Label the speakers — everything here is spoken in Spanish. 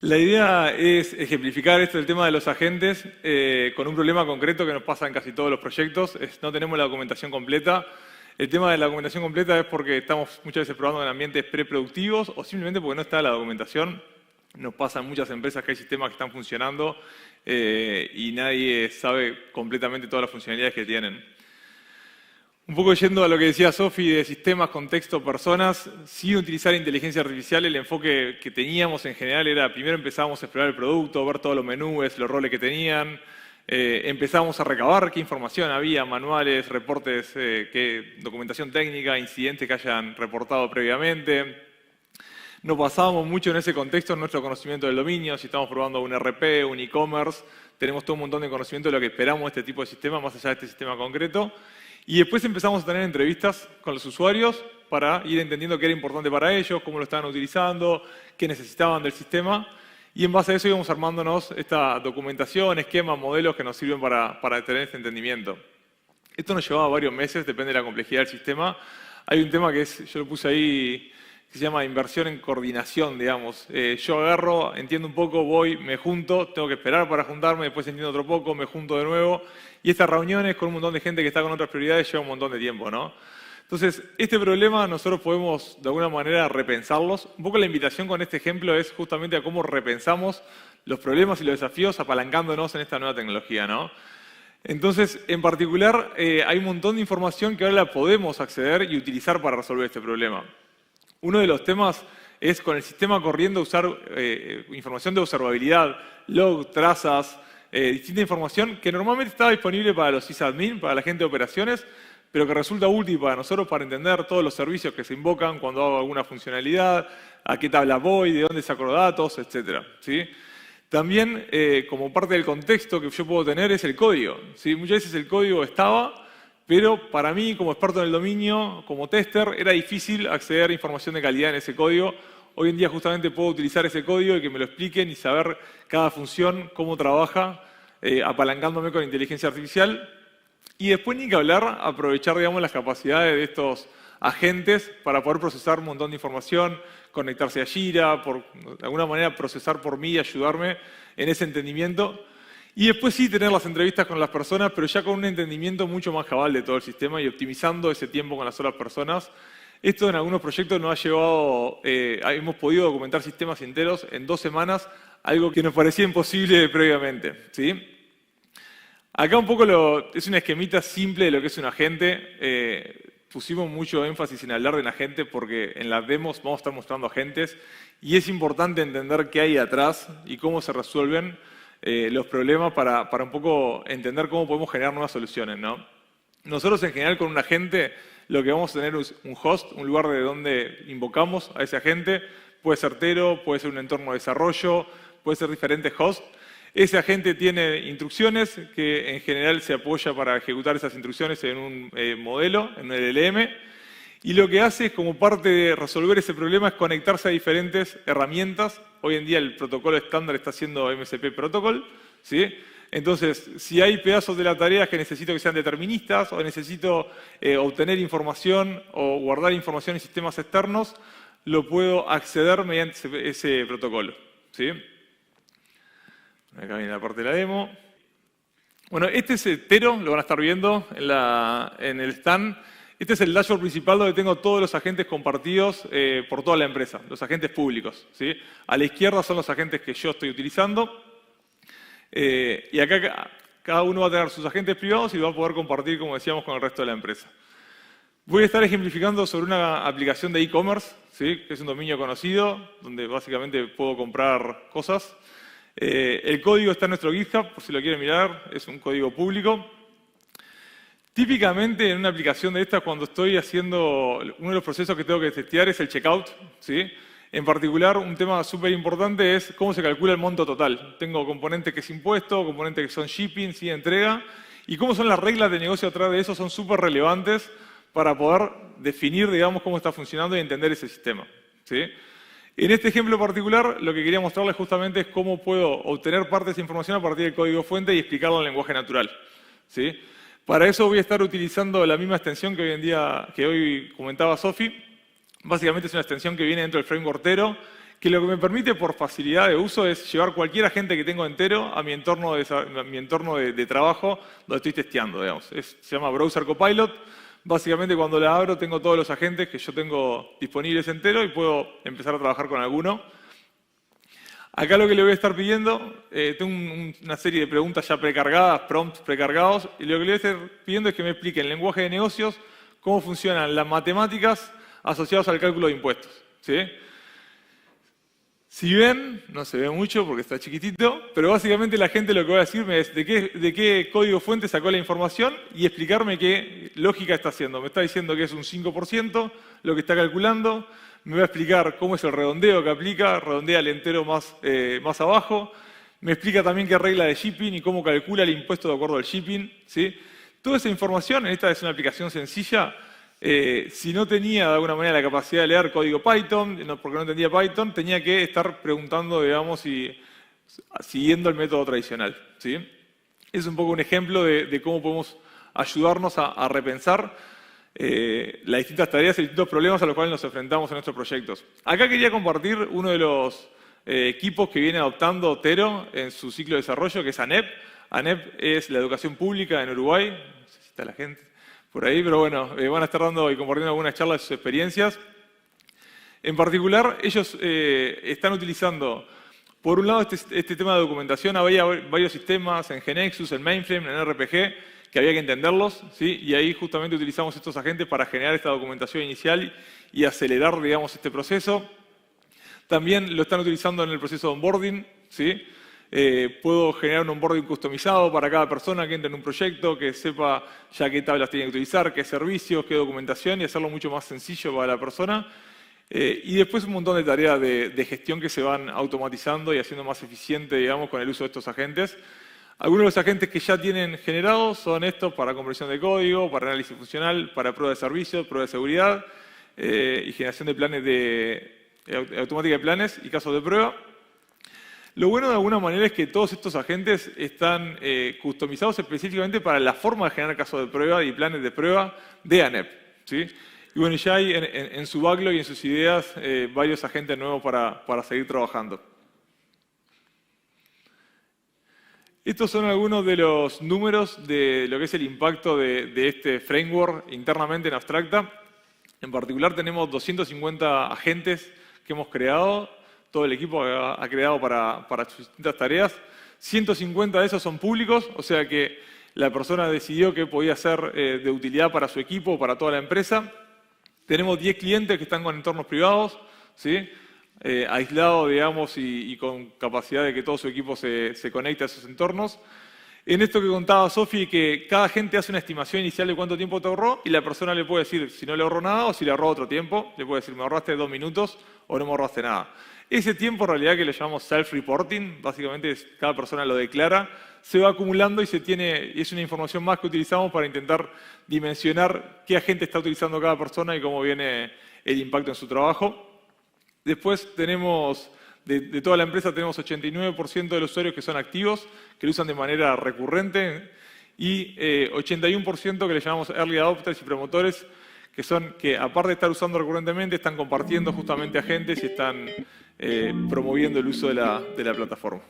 Speaker 1: La idea es ejemplificar esto del tema de los agentes con un problema concreto que nos pasa en casi todos los proyectos, es no tenemos la documentación completa. El tema de la documentación completa es porque estamos muchas veces probando en ambientes preproductivos o simplemente porque no está la documentación. Nos pasa en muchas empresas que hay sistemas que están funcionando y nadie sabe completamente todas las funcionalidades que tienen. Un poco yendo a lo que decía Sofi de sistemas, contexto, personas, sin utilizar inteligencia artificial, el enfoque que teníamos en general era, primero empezábamos a explorar el producto, ver todos los menús, los roles que tenían, empezábamos a recabar qué información había, manuales, reportes, documentación técnica, incidentes que hayan reportado previamente. Nos basábamos mucho en ese contexto, en nuestro conocimiento del dominio, si estamos probando un RP, un e-commerce, tenemos todo un montón de conocimiento de lo que esperamos de este tipo de sistema, más allá de este sistema concreto. Y después empezamos a tener entrevistas con los usuarios para ir entendiendo qué era importante para ellos, cómo lo estaban utilizando, qué necesitaban del sistema. Y en base a eso íbamos armándonos esta documentación, esquemas, modelos que nos sirven para tener este entendimiento. Esto nos llevaba varios meses, depende de la complejidad del sistema. Hay un tema que yo lo puse ahí, que se llama inversión en coordinación, digamos. Yo agarro, entiendo un poco, voy, me junto, tengo que esperar para juntarme, después entiendo otro poco, me junto de nuevo. Y estas reuniones con un montón de gente que está con otras prioridades lleva un montón de tiempo, ¿no? Entonces, este problema nosotros podemos de alguna manera repensarlos. Un poco la invitación con este ejemplo es justamente a cómo repensamos los problemas y los desafíos apalancándonos en esta nueva tecnología, ¿no? Entonces, en particular, hay un montón de información que ahora la podemos acceder y utilizar para resolver este problema. Uno de los temas es con el sistema corriendo usar información de observabilidad, log, trazas, distinta información que normalmente estaba disponible para los sysadmin, para la gente de operaciones, pero que resulta útil para nosotros para entender todos los servicios que se invocan cuando hago alguna funcionalidad, a qué tabla voy, de dónde saco los datos, etc. ¿Sí? También, como parte del contexto que yo puedo tener, es el código. ¿Sí? Muchas veces el código estaba, pero para mí, como experto en el dominio, como tester, era difícil acceder a información de calidad en ese código. Hoy en día justamente puedo utilizar ese código y que me lo expliquen y saber cada función, cómo trabaja, apalancándome con inteligencia artificial. Y después ni que hablar, aprovechar digamos, las capacidades de estos agentes para poder procesar un montón de información, conectarse a Jira, de alguna manera procesar por mí y ayudarme en ese entendimiento. Y después sí tener las entrevistas con las personas, pero ya con un entendimiento mucho más cabal de todo el sistema y optimizando ese tiempo con las otras personas. Esto en algunos proyectos nos ha llevado, hemos podido documentar sistemas enteros en 2 semanas, algo que nos parecía imposible previamente. ¿Sí? Acá un poco es una esquemita simple de lo que es un agente. Pusimos mucho énfasis en hablar de un agente porque en las demos vamos a estar mostrando agentes y es importante entender qué hay atrás y cómo se resuelven los problemas para un poco entender cómo podemos generar nuevas soluciones, ¿no? Nosotros en general con un agente lo que vamos a tener es un host, un lugar de donde invocamos a ese agente. Puede ser Tero, puede ser un entorno de desarrollo, puede ser diferentes hosts. Ese agente tiene instrucciones que en general se apoya para ejecutar esas instrucciones en un modelo, en un LLM. Y lo que hace es, como parte de resolver ese problema, es conectarse a diferentes herramientas. Hoy en día el protocolo estándar está siendo MCP Protocol, ¿sí? Entonces, si hay pedazos de la tarea que necesito que sean deterministas o necesito obtener información o guardar información en sistemas externos, lo puedo acceder mediante ese protocolo, ¿sí? Acá viene la parte de la demo. Bueno, este es Tero, lo van a estar viendo en el stand. Este es el dashboard principal donde tengo todos los agentes compartidos por toda la empresa, los agentes públicos, ¿sí? A la izquierda son los agentes que yo estoy utilizando. Y acá cada uno va a tener sus agentes privados y lo va a poder compartir, como decíamos, con el resto de la empresa. Voy a estar ejemplificando sobre una aplicación de e-commerce, ¿sí? Que es un dominio conocido, donde básicamente puedo comprar cosas. El código está en nuestro GitHub, por si lo quieren mirar, es un código público. Típicamente en una aplicación de estas, cuando estoy haciendo uno de los procesos que tengo que testear es el checkout, ¿sí? En particular, un tema súper importante es cómo se calcula el monto total. Tengo componentes que es impuesto, componentes que son shipping, sí, entrega, y cómo son las reglas de negocio atrás de eso son súper relevantes para poder definir, digamos, cómo está funcionando y entender ese sistema, ¿sí? En este ejemplo particular, lo que quería mostrarles justamente es cómo puedo obtener parte de esa información a partir del código fuente y explicarlo en lenguaje natural, ¿sí? Para eso voy a estar utilizando la misma extensión que hoy comentaba Sofi. Básicamente es una extensión que viene dentro del framework Tero, que lo que me permite por facilidad de uso es llevar cualquier agente que tengo entero a mi entorno de trabajo donde estoy testeando, digamos. Se llama Browser Copilot. Básicamente cuando la abro tengo todos los agentes que yo tengo disponibles enteros y puedo empezar a trabajar con alguno. Acá lo que le voy a estar pidiendo, tengo una serie de preguntas ya precargadas, prompts precargados, y lo que le voy a estar pidiendo es que me explique en lenguaje de negocios cómo funcionan las matemáticas asociadas al cálculo de impuestos, ¿sí? Si ven, no se ve mucho porque está chiquitito, pero básicamente la gente lo que va a decirme es de qué código fuente sacó la información y explicarme qué lógica está haciendo. Me está diciendo que es un 5% lo que está calculando, me va a explicar cómo es el redondeo que aplica, redondea el entero más abajo, me explica también qué regla de shipping y cómo calcula el impuesto de acuerdo al shipping, ¿sí? Toda esa información, esta es una aplicación sencilla. Si no tenía de alguna manera la capacidad de leer código Python, porque no entendía Python, tenía que estar preguntando, digamos, y siguiendo el método tradicional, ¿sí? Es un poco un ejemplo de cómo podemos ayudarnos a repensar las distintas tareas y distintos problemas a los cuales nos enfrentamos en nuestros proyectos. Acá quería compartir uno de los equipos que viene adoptando Tero en su ciclo de desarrollo, que es ANEP. ANEP es la educación pública en Uruguay. No sé si está la gente por ahí, pero bueno, van a estar dando y compartiendo algunas charlas de sus experiencias. En particular, ellos están utilizando, por un lado, este tema de documentación. Había varios sistemas en GeneXus, en Mainframe, en RPG, que había que entenderlos, ¿sí? Y ahí justamente utilizamos estos agentes para generar esta documentación inicial y acelerar, digamos, este proceso. También lo están utilizando en el proceso de onboarding, ¿sí? Puedo generar un onboarding customizado para cada persona que entre en un proyecto, que sepa ya qué tablas tiene que utilizar, qué servicios, qué documentación y hacerlo mucho más sencillo para la persona. Y después un montón de tareas de gestión que se van automatizando y haciendo más eficiente, digamos, con el uso de estos agentes. Algunos de los agentes que ya tienen generados son estos para conversión de código, para análisis funcional, para prueba de servicios, prueba de seguridad y generación de planes automática de planes y casos de prueba. Lo bueno de alguna manera es que todos estos agentes están customizados específicamente para la forma de generar casos de prueba y planes de prueba de ANEP, ¿sí? Y bueno, ya hay en su backlog y en sus ideas varios agentes nuevos para seguir trabajando. Estos son algunos de los números de lo que es el impacto de este framework internamente en Abstracta. En particular tenemos 250 agentes que hemos creado. Todo el equipo ha creado para sus distintas tareas. 150 de esos son públicos, o sea que la persona decidió que podía ser de utilidad para su equipo o para toda la empresa. Tenemos 10 clientes que están con entornos privados, ¿sí? Aislados, digamos, y con capacidad de que todo su equipo se conecte a esos entornos. En esto que contaba Sofi, que cada agente hace una estimación inicial de cuánto tiempo te ahorró y la persona le puede decir si no le ahorró nada o si le ahorró otro tiempo. Le puede decir, me ahorraste 2 minutos o no me ahorraste nada. Ese tiempo, en realidad, que le llamamos self-reporting, básicamente cada persona lo declara, se va acumulando y es una información más que utilizamos para intentar dimensionar qué agente está utilizando cada persona y cómo viene el impacto en su trabajo. Después tenemos, de toda la empresa, tenemos 89% de los usuarios que son activos, que lo usan de manera recurrente, y 81% que le llamamos early adopters y promotores, que aparte de estar usando recurrentemente, están compartiendo justamente agentes y están promoviendo el uso de la plataforma.